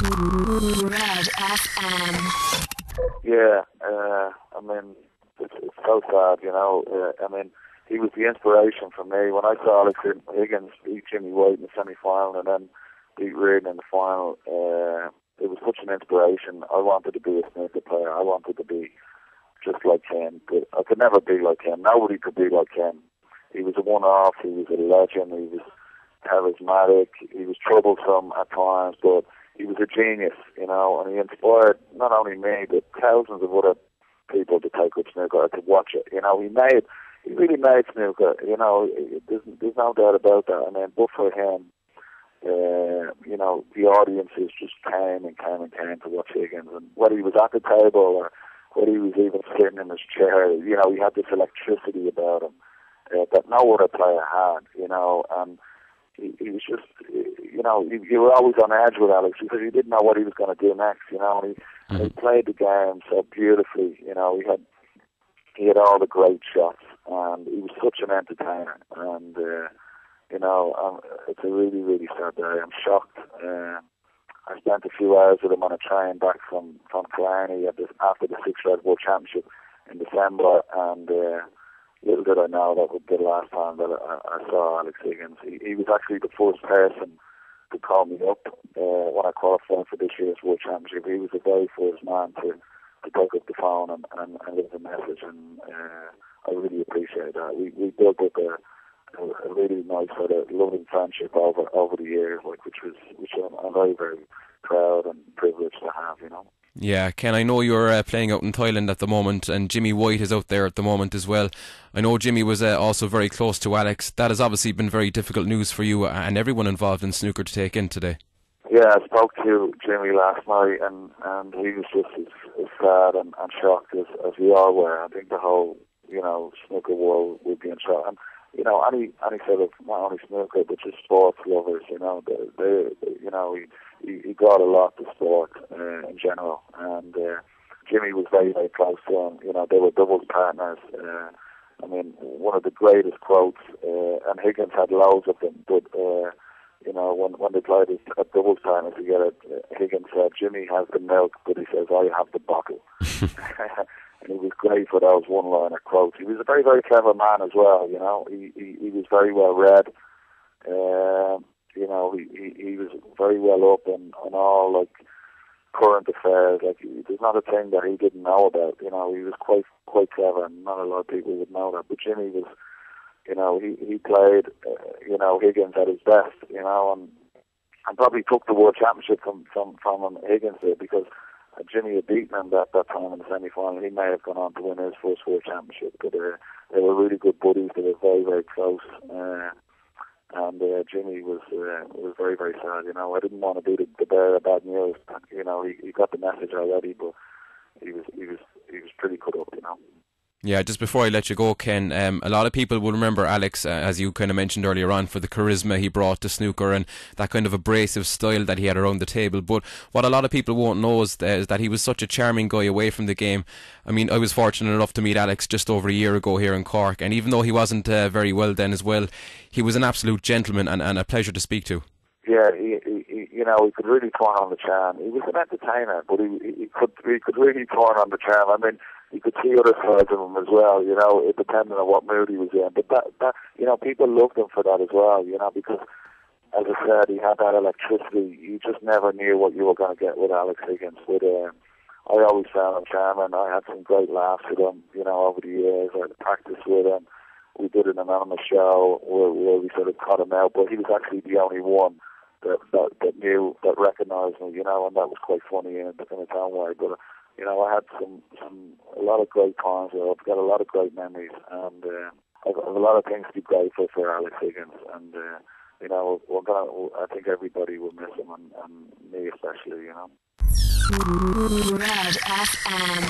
Red FM. Yeah, I mean, it's so sad, you know. I mean, he was the inspiration for me. When I saw Alex Higgins beat Jimmy White in the semi-final and then beat Reardon in the final, it was such an inspiration. I wanted to be a snooker player. I wanted to be just like him. But I could never be like him. Nobody could be like him. He was a one-off. He was a legend. He was charismatic. He was troublesome at times, but he was a genius, you know, and he inspired not only me, but thousands of other people to take up snooker, to watch it. You know, he really made snooker, you know, there's no doubt about that. I mean, but for him, you know, the audiences just came and came and came to watch Higgins, and whether he was at the table or whether he was even sitting in his chair, you know, he had this electricity about him that no other player had, you know, and he was just, you know, you were always on edge with Alex because you didn't know what he was going to do next, you know, and he played the game so beautifully, you know, he had all the great shots, and he was such an entertainer, and, you know, it's a really, really sad day. I'm shocked. I spent a few hours with him on a train back from Killarney after the Six Red World Championship in December, and little did I know that would be the last time that I saw Alex Higgins. He was actually the first person to call me up when I qualified for this year's World Championship. He was the very first man to pick up the phone and leave a message, and I really appreciate that. We built up a really nice sort of loving friendship over the years, like which I'm very, very proud and privileged to have, you know. Yeah, Ken, I know you're playing out in Thailand at the moment, and Jimmy White is out there at the moment as well. I know Jimmy was also very close to Alex. That has obviously been very difficult news for you and everyone involved in snooker to take in today. Yeah, I spoke to Jimmy last night, and he was just as sad and shocked as we all were. I think the whole, you know, snooker world would be in shock. And, you know, any sort of, not only snooker, but just sports lovers, you know, they you know, he got a lot to sport in general, and Jimmy was very, very close to him. You know, they were doubles partners. I mean, one of the greatest quotes, and Higgins had loads of them, but you know, when they played at doubles partners together, Higgins said, "Jimmy has the milk, but he says, I have the bottle." And he was great for those one-liner quotes. He was a very, very clever man as well, you know. He was very well read. You know, he was very well up on all, like, current affairs. Like, there's not a thing that he didn't know about. You know, he was quite clever, and not a lot of people would know that. But Jimmy was, you know, he played, you know, Higgins at his best, you know, and probably took the World Championship from him, Higgins did, because Jimmy had beaten him that time in the semi-final. He may have gone on to win his first World Championship, but they were really good buddies. They were very, very close. And Jimmy was very, very sad. You know, I didn't want to be the bearer of bad news. You know, he got the message already, but he was pretty cut up. You know. Yeah, just before I let you go, Ken, a lot of people will remember Alex, as you kind of mentioned earlier on, for the charisma he brought to snooker and that kind of abrasive style that he had around the table. But what a lot of people won't know is that he was such a charming guy away from the game. I mean, I was fortunate enough to meet Alex just over a year ago here in Cork, and even though he wasn't very well then as well, he was an absolute gentleman and a pleasure to speak to. Yeah, you know, he could really turn on the charm. He was an entertainer, but he could really turn on the charm. I mean, you could see other sides of him as well, you know, it depending on what mood he was in. But that you know, people loved him for that as well, you know, because, as I said, he had that electricity. You just never knew what you were going to get with Alex Higgins. But I always found him charming. I had some great laughs with him, you know, over the years. I practiced with him. We did an anonymous show where we sort of cut him out, but he was actually the only one that knew, that recognised me, you know, and that was quite funny in its own way. But you know, I had a lot of great times. I've got a lot of great memories, and I've a lot of things to be grateful for Alex Higgins. And you know, I think everybody will miss him, and me especially. You know. Red FM.